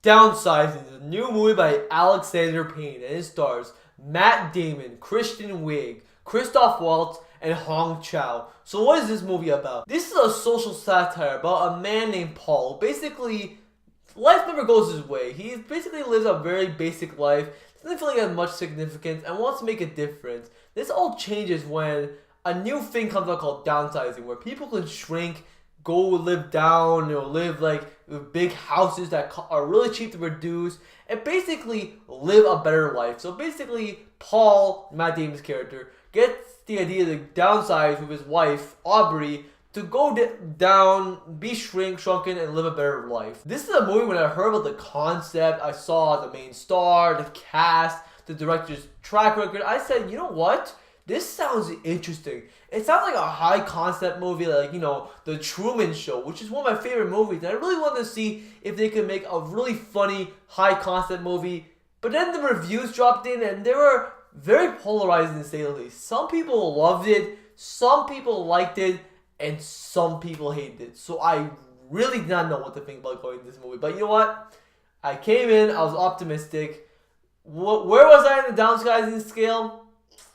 Downsizing is a new movie by Alexander Payne and it stars Matt Damon, Kristen Wiig, Christoph Waltz, and Hong Chow. So what is this movie about? This is a social satire about a man named Paul. Basically, life never goes his way. He basically lives a very basic life, doesn't feel like he has much significance, and wants to make a difference. This all changes when a new thing comes out called downsizing, where people can shrink, go live down, live like with big houses that are really cheap to produce, and basically live a better life. So basically, Paul, Matt Damon's character, gets the idea to downsize with his wife, Aubrey, to go down, be shrunken, and live a better life. This is a movie when I heard about the concept, I saw the main star, the cast, the director's track record, I said, you know what? This sounds interesting. It sounds like a high concept movie like, The Truman Show, which is one of my favorite movies. And I really wanted to see if they could make a really funny, high concept movie. But then the reviews dropped in and they were very polarizing to say the least. Some people loved it, some people liked it, and some people hated it. So I really did not know what to think about going to this movie. But you know what? I came in, I was optimistic. Where was I in the downsizing scale?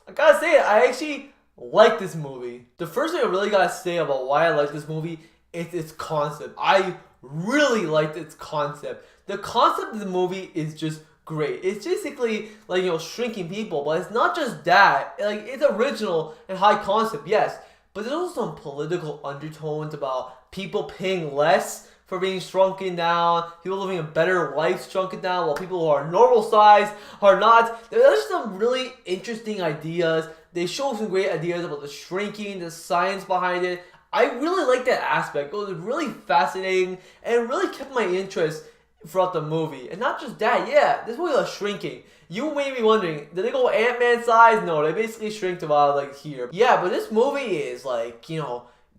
I gotta say it, I actually like this movie. The first thing I really gotta say about why I like this movie is its concept. I really liked its concept. The concept of the movie is just great. It's basically like, shrinking people, but it's not just that. Like, it's original and high concept, yes, but there's also some political undertones about people paying less for being shrunken down, people living a better life shrunken down, while people who are normal size are not. There's some really interesting ideas. They show some great ideas about the shrinking, the science behind it. I really like that aspect. It was really fascinating and it really kept my interest throughout the movie. And not just that, yeah, this movie was shrinking. You may be wondering, did they go Ant-Man size? No, they basically shrink to about like here. Yeah, but this movie is like,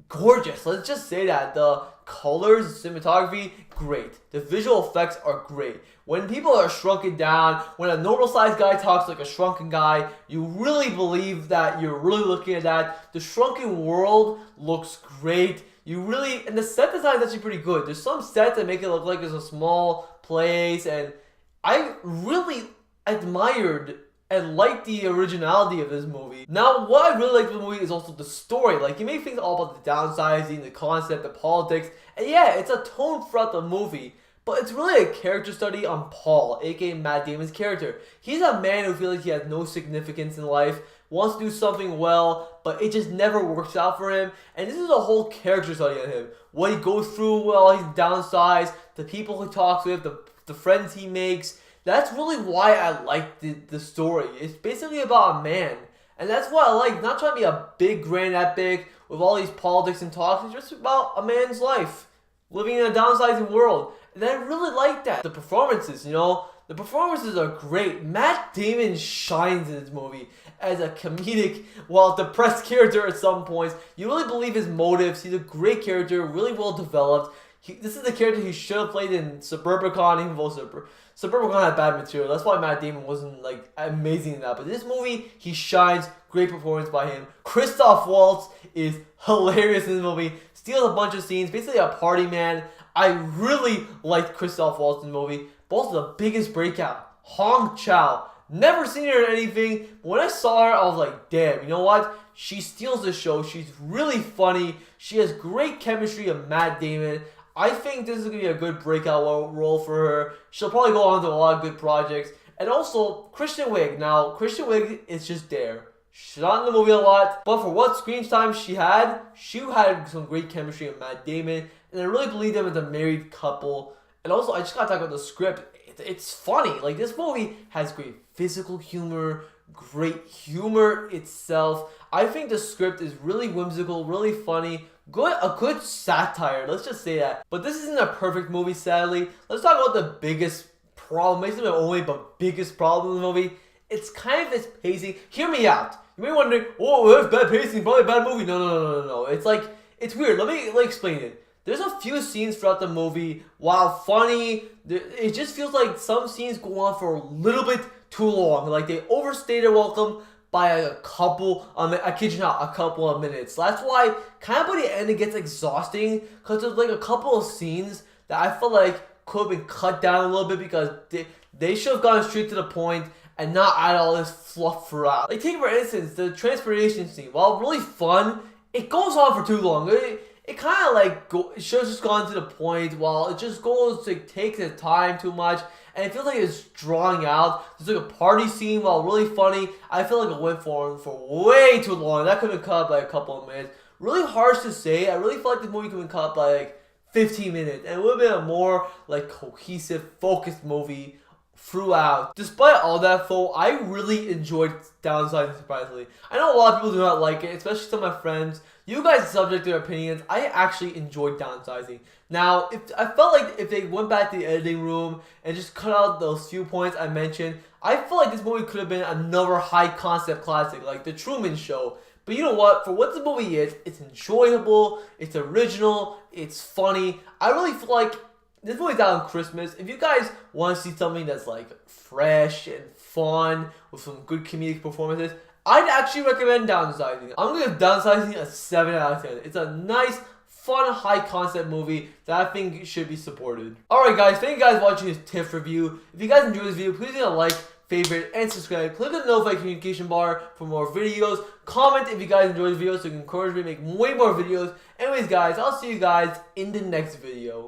gorgeous. Let's just say that. The colors, the cinematography, great. The visual effects are great. When people are shrunken down, when a normal sized guy talks like a shrunken guy, you really believe that you're really looking at that. The shrunken world looks great. And the set design is actually pretty good. There's some sets that make it look like it's a small place, and I really admired and liked the originality of this movie. Now, what I really like about the movie is also the story. Like, you may think all about the downsizing, the concept, the politics, and yeah, it's a tone throughout the movie, but it's really a character study on Paul, aka Matt Damon's character. He's a man who feels like he has no significance in life, wants to do something well, but it just never works out for him, and this is a whole character study on him. What he goes through while he's downsized, the people he talks with, the friends he makes. That's really why I like the story. It's basically about a man. And that's what I like. Not trying to be a big grand epic with all these politics and talks. It's just about a man's life. Living in a downsizing world. And I really like that. The performances, the performances are great. Matt Damon shines in this movie as a comedic, depressed character at some points. You really believe his motives. He's a great character, really well developed. This is the character he should have played in Suburbicon, even though Suburbicon had bad material. That's why Matt Damon wasn't amazing in that. But this movie, he shines. Great performance by him. Christoph Waltz is hilarious in this movie. Steals a bunch of scenes. Basically a party man. I really liked Christoph Waltz in the movie. But also the biggest breakout, Hong Chow. Never seen her in anything. But when I saw her, I was like, damn, you know what? She steals the show. She's really funny. She has great chemistry with Matt Damon. I think this is going to be a good breakout role for her. She'll probably go on to a lot of good projects. And also, Kristen Wiig. Now, Kristen Wiig is just there. She's not in the movie a lot, but for what screen time she had some great chemistry with Matt Damon. And I really believe them as a married couple. And also, I just got to talk about the script. It's funny. Like, this movie has great physical humor, great humor itself. I think the script is really whimsical, really funny. A good satire, let's just say that. But this isn't a perfect movie, sadly. Let's talk about the biggest problem. Maybe not only, but biggest problem in the movie. It's kind of its pacing. Hear me out. You may be wondering, oh, that's bad pacing, probably a bad movie. No. It's weird. Let me explain it. There's a few scenes throughout the movie, while funny, it just feels like some scenes go on for a little bit too long. Like, they overstay their welcome by a couple, I kid you not, a couple of minutes. That's why kind of by the end it gets exhausting, because there's like a couple of scenes that I feel like could have been cut down a little bit because they should have gone straight to the point and not add all this fluff throughout. Like, take for instance, the transportation scene. While really fun, it goes on for too long. It kind of like it should have just gone to the point, while it just goes to take the time too much. And it feels like it's drawing out. There's like a party scene, while really funny, I feel like it went for way too long. That could have been cut by a couple of minutes. Really harsh to say. I really feel like this movie could have been cut by like 15 minutes. And it would have been a more like cohesive, focused movie throughout. Despite all that though, I really enjoyed Downsizing, surprisingly. I know a lot of people do not like it, especially some of my friends. You guys subject to their opinions. I actually enjoyed Downsizing. Now, I felt like if they went back to the editing room and just cut out those few points I mentioned, I feel like this movie could have been another high concept classic like The Truman Show. But you know what? For what the movie is, it's enjoyable, it's original, it's funny. I really feel like this movie's out on Christmas. If you guys want to see something that's like fresh and fun with some good comedic performances, I'd actually recommend Downsizing. I'm going to give Downsizing a 7 out of 10. It's a nice, fun, high concept movie that I think should be supported. Alright guys, thank you guys for watching this TIFF review. If you guys enjoyed this video, please leave a like, favorite, and subscribe. Click on the notification bar for more videos. Comment if you guys enjoyed the video so you can encourage me to make way more videos. Anyways guys, I'll see you guys in the next video.